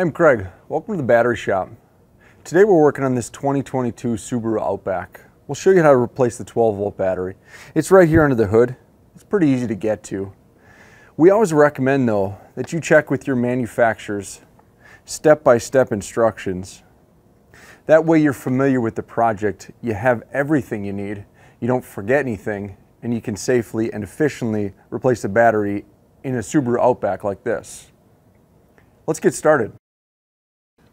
I'm Craig. Welcome to the battery shop. Today we're working on this 2022 Subaru Outback. We'll show you how to replace the 12-volt battery. It's right here under the hood. It's pretty easy to get to. We always recommend though that you check with your manufacturer's step-by-step instructions. That way you're familiar with the project, you have everything you need, you don't forget anything, and you can safely and efficiently replace the battery in a Subaru Outback like this. Let's get started.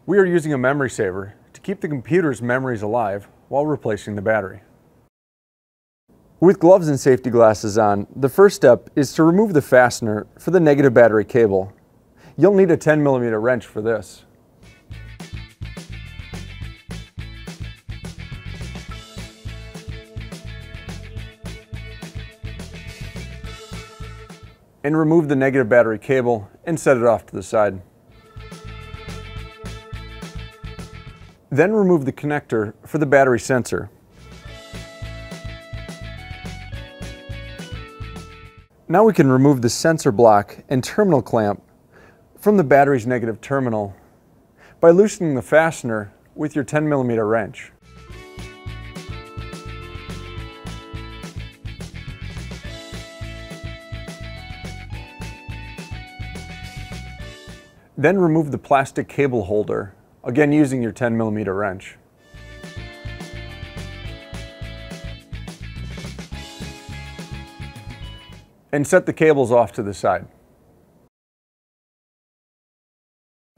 We are using a memory saver to keep the computer's memories alive while replacing the battery. With gloves and safety glasses on, the first step is to remove the fastener for the negative battery cable. You'll need a 10mm wrench for this. And remove the negative battery cable and set it off to the side. Then remove the connector for the battery sensor. Now we can remove the sensor block and terminal clamp from the battery's negative terminal by loosening the fastener with your 10mm wrench. Then remove the plastic cable holder, again using your 10mm wrench. And set the cables off to the side.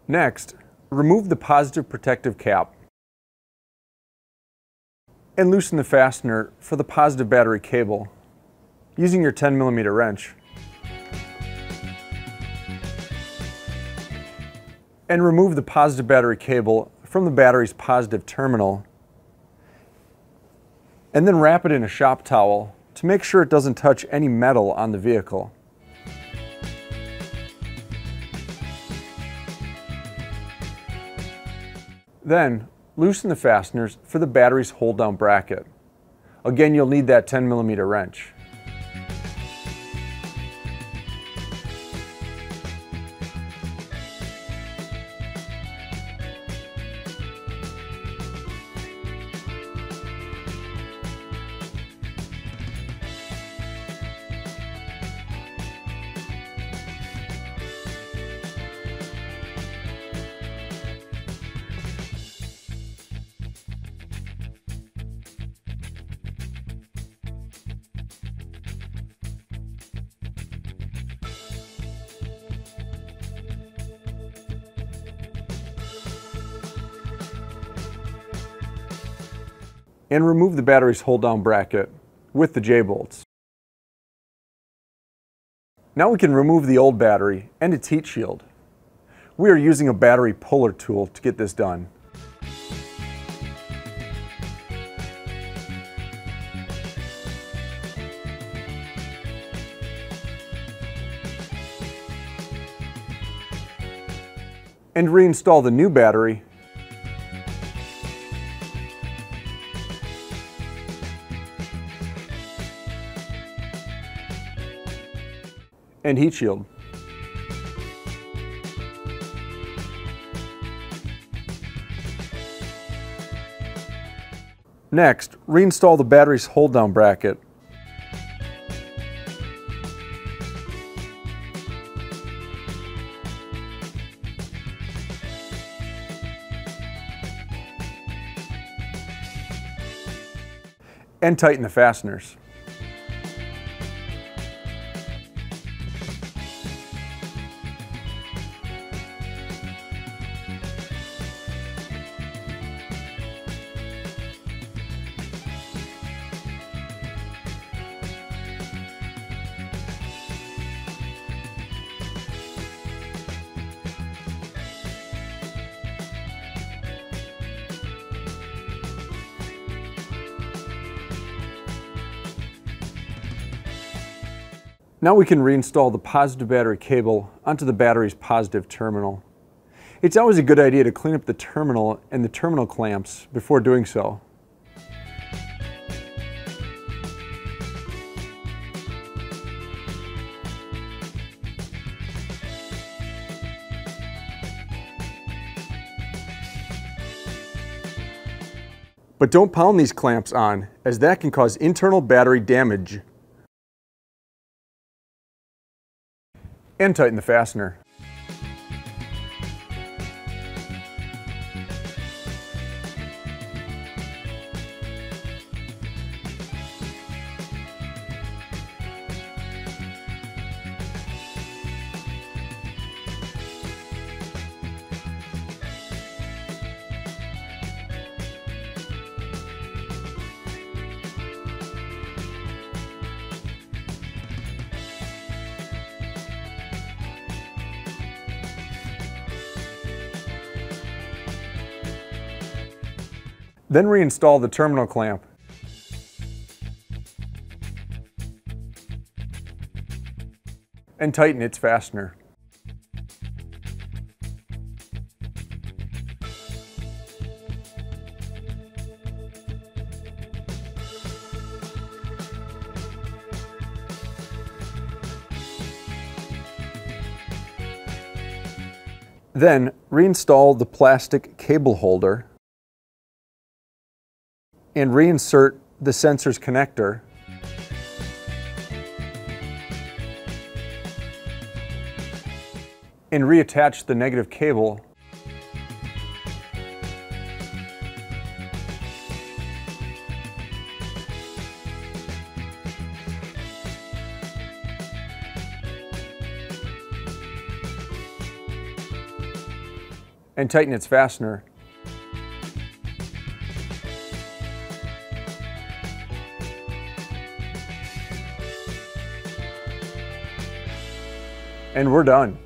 Next, remove the positive protective cap and loosen the fastener for the positive battery cable using your 10mm wrench. And remove the positive battery cable from the battery's positive terminal, and then wrap it in a shop towel to make sure it doesn't touch any metal on the vehicle. Then loosen the fasteners for the battery's hold-down bracket. Again, you'll need that 10mm wrench. And remove the battery's hold-down bracket with the J-bolts. Now we can remove the old battery and its heat shield. We are using a battery puller tool to get this done. And reinstall the new battery and heat shield. Next, reinstall the battery's hold-down bracket. And tighten the fasteners. Now we can reinstall the positive battery cable onto the battery's positive terminal. It's always a good idea to clean up the terminal and the terminal clamps before doing so. But don't pound these clamps on, as that can cause internal battery damage. And tighten the fastener. Then reinstall the terminal clamp. And tighten its fastener. Then reinstall the plastic cable holder and reinsert the sensor's connector. And reattach the negative cable. And tighten its fastener. And we're done.